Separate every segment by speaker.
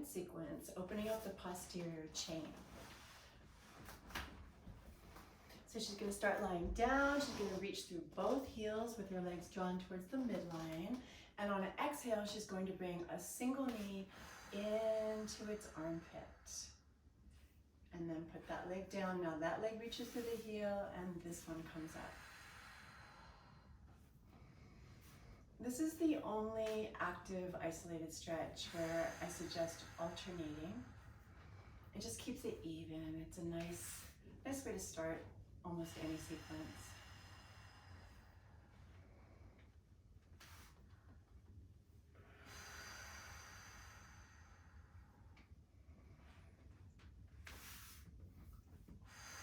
Speaker 1: sequence, opening up the posterior chain. So she's going to start lying down. She's going to reach through both heels with her legs drawn towards the midline. And on an exhale, she's going to bring a single knee into its armpit. And then put that leg down. Now that leg reaches through the heel and this one comes up. This is the only active isolated stretch where I suggest alternating. It just keeps it even. It's a nice way to start almost any sequence.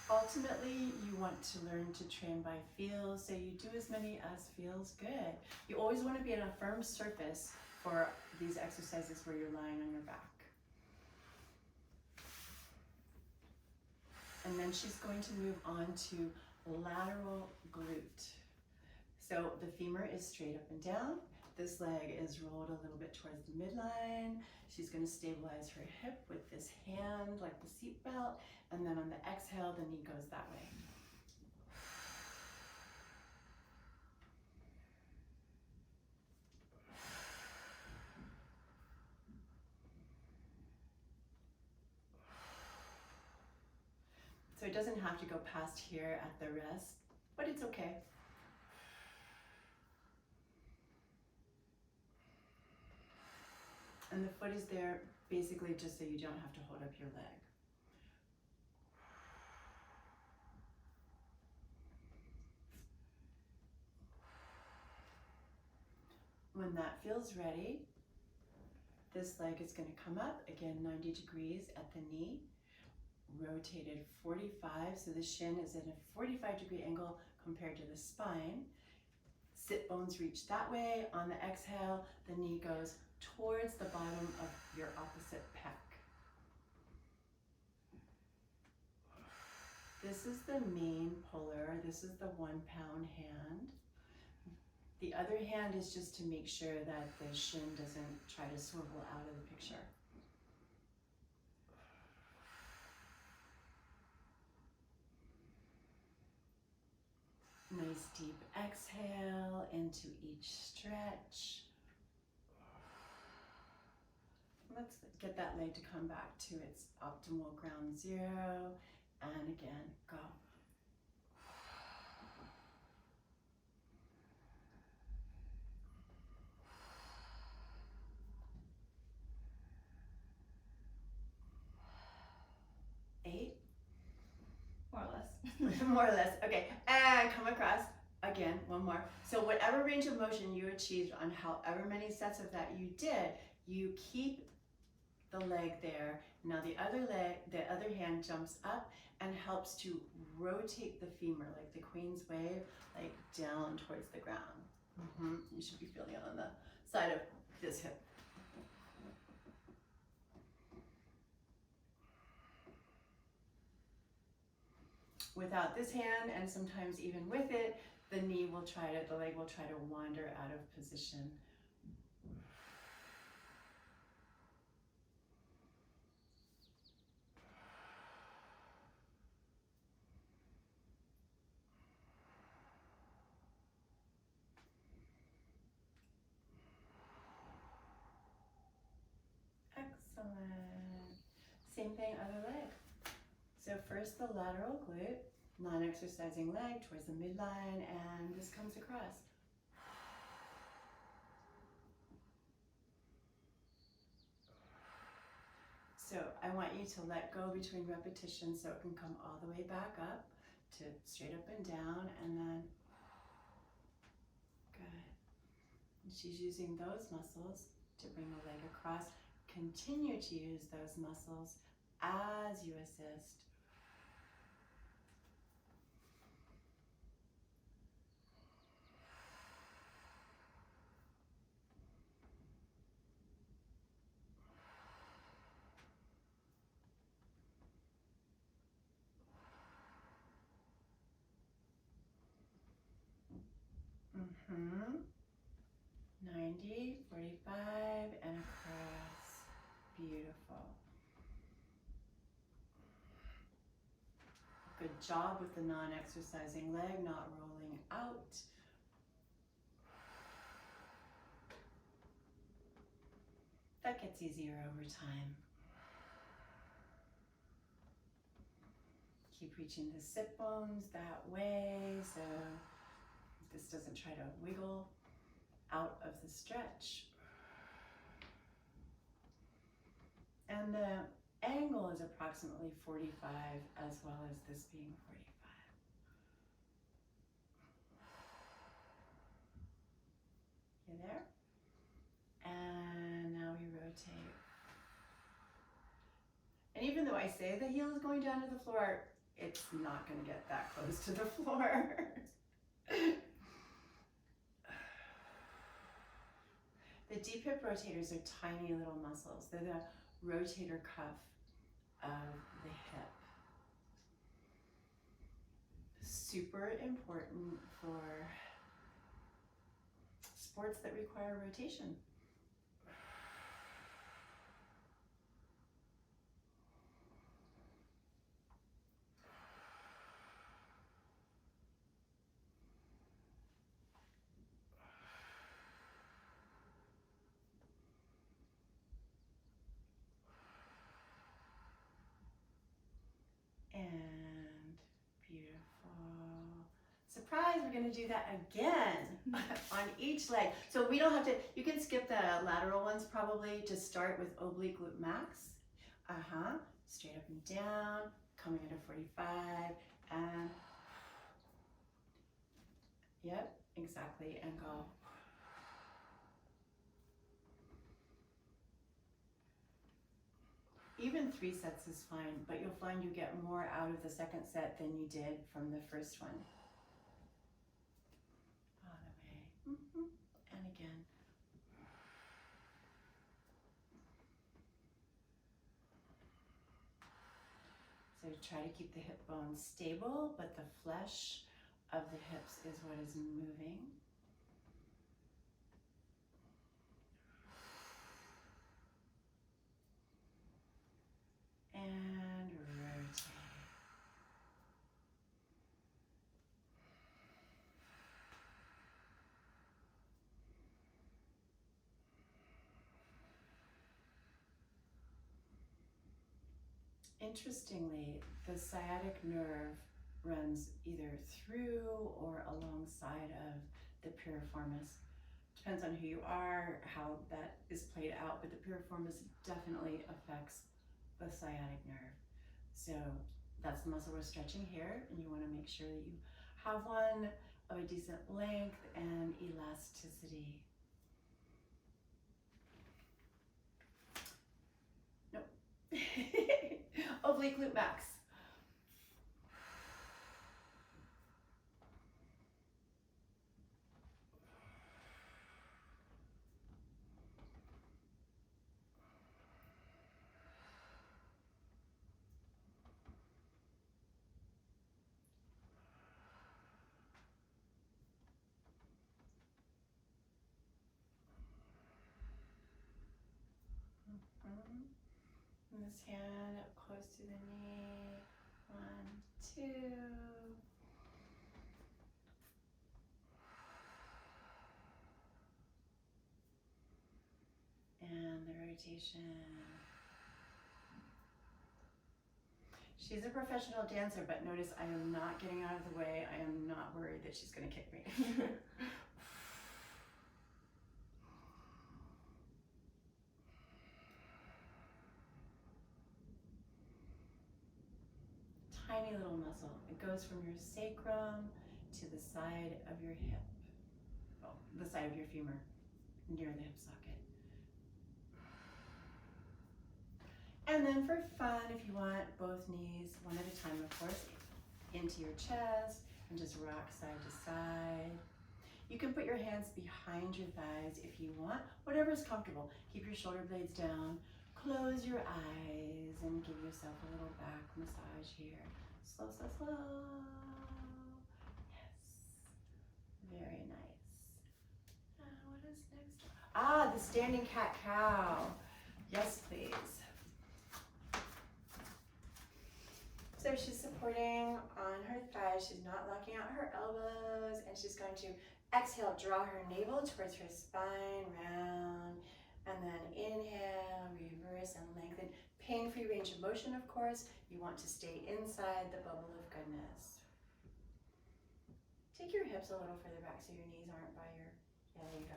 Speaker 1: Ultimately, you want to learn to train by feel, so you do as many as feels good. You always want to be on a firm surface for these exercises where you're lying on your back. And then she's going to move on to lateral glute. So the femur is straight up and down. This leg is rolled a little bit towards the midline. She's going to stabilize her hip with this hand like the seat belt, and then on the exhale, the knee goes that way. So it doesn't have to go past here at the rest, but it's okay. And the foot is there basically just so you don't have to hold up your leg. When that feels ready, this leg is going to come up, again 90 degrees at the knee, rotated 45, so the shin is at a 45-degree angle compared to the spine. Sit bones reach that way. On the exhale, the knee goes towards the bottom of your opposite pec. This is the main puller. This is the 1 pound hand. The other hand is just to make sure that the shin doesn't try to swivel out of the picture. Nice deep exhale into each stretch. Let's get that leg to come back to its optimal ground zero. And again, go.
Speaker 2: More or less.
Speaker 1: More or less. Okay, and come across. Again, one more. So whatever range of motion you achieved on however many sets of that you did, you keep the leg there. Now the other hand jumps up and helps to rotate the femur like the Queen's wave, like down towards the ground. You should be feeling it on the side of this hip. Without this hand, and sometimes even with it, the leg will try to wander out of position. Excellent. Same thing, other leg. So first the lateral glute, non-exercising leg towards the midline, and this comes across. So I want you to let go between repetitions so it can come all the way back up to straight up and down, and then good. And she's using those muscles to bring the leg across. Continue to use those muscles as you assist. Mm-hmm. 90, 45, and across. Beautiful. Beautiful. Good job with the non-exercising leg, not rolling out. That gets easier over time. Keep reaching the sit bones that way, so this doesn't try to wiggle out of the stretch. And the angle is approximately 45, as well as this being 45. You there? And now we rotate. And even though I say the heel is going down to the floor, it's not going to get that close to the floor. The deep hip rotators are tiny little muscles. They're the rotator cuff of the hip. Super important for sports that require rotation. And beautiful. Surprise, we're going to do that again on each leg. So we don't have to, you can skip the lateral ones probably. Just start with oblique glute max. Straight up and down, coming into 45, and yep, exactly, and go. Even 3 sets is fine, but you'll find you get more out of the second set than you did from the first one. All the way. And again. So try to keep the hip bones stable, but the flesh of the hips is what is moving. And rotate. Interestingly, the sciatic nerve runs either through or alongside of the piriformis. Depends on who you are, how that is played out, but the piriformis definitely affects the sciatic nerve. So that's the muscle we're stretching here, and you want to make sure that you have one of a decent length and elasticity. Nope. Oblique glute max. And this hand up close to the knee. 1, 2. And the rotation. She's a professional dancer, but notice I am not getting out of the way. I am not worried that she's going to kick me. Tiny little muscle. It goes from your sacrum to the side of your hip. Oh, the side of your femur, near the hip socket. And then for fun, if you want, both knees, one at a time, of course, into your chest and just rock side to side. You can put your hands behind your thighs if you want, whatever's comfortable. Keep your shoulder blades down, close your eyes, and give yourself a little back massage here. Slow, slow, slow. Yes. Very nice. What is next? Ah, the standing cat-cow. Yes, please. on her thighs. She's not locking out her elbows. And she's going to exhale, draw her navel towards her spine, round. And then inhale, reverse and lengthen. Pain-free range of motion, of course. You want to stay inside the bubble of goodness. Take your hips a little further back so your knees aren't by your, yeah, there you go.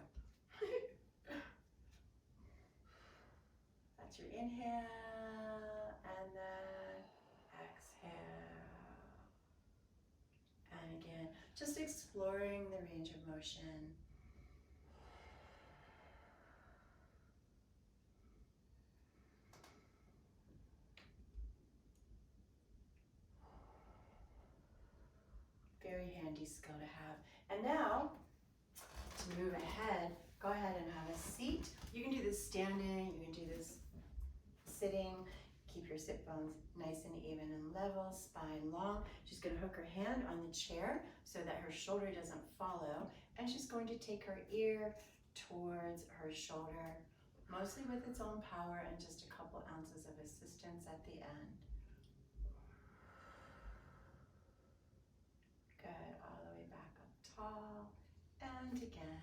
Speaker 1: That's your inhale, and then exhale. And again, just exploring the range of motion. Very handy skill to have. And now, to move ahead, go ahead and have a seat. You can do this standing, you can do this sitting. Keep your sit bones nice and even and level, spine long. She's going to hook her hand on the chair so that her shoulder doesn't follow. And she's going to take her ear towards her shoulder, mostly with its own power and just a couple ounces of assistance at the end. Good, all the way back up tall, and again.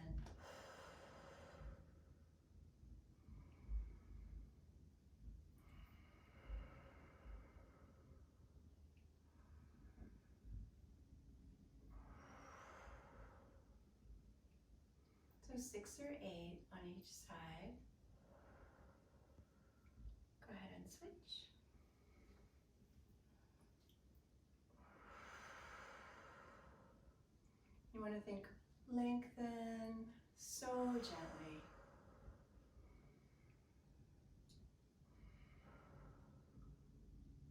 Speaker 1: So 6 or 8 on each side. Go ahead and switch. You want to think lengthen so gently.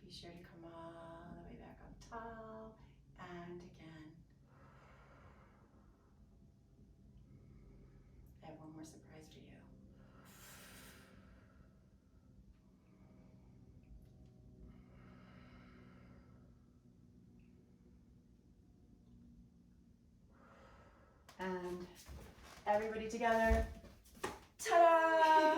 Speaker 1: Be sure to come all the way back up tall, and again. I have one more surprise for you. And everybody together. Ta-da!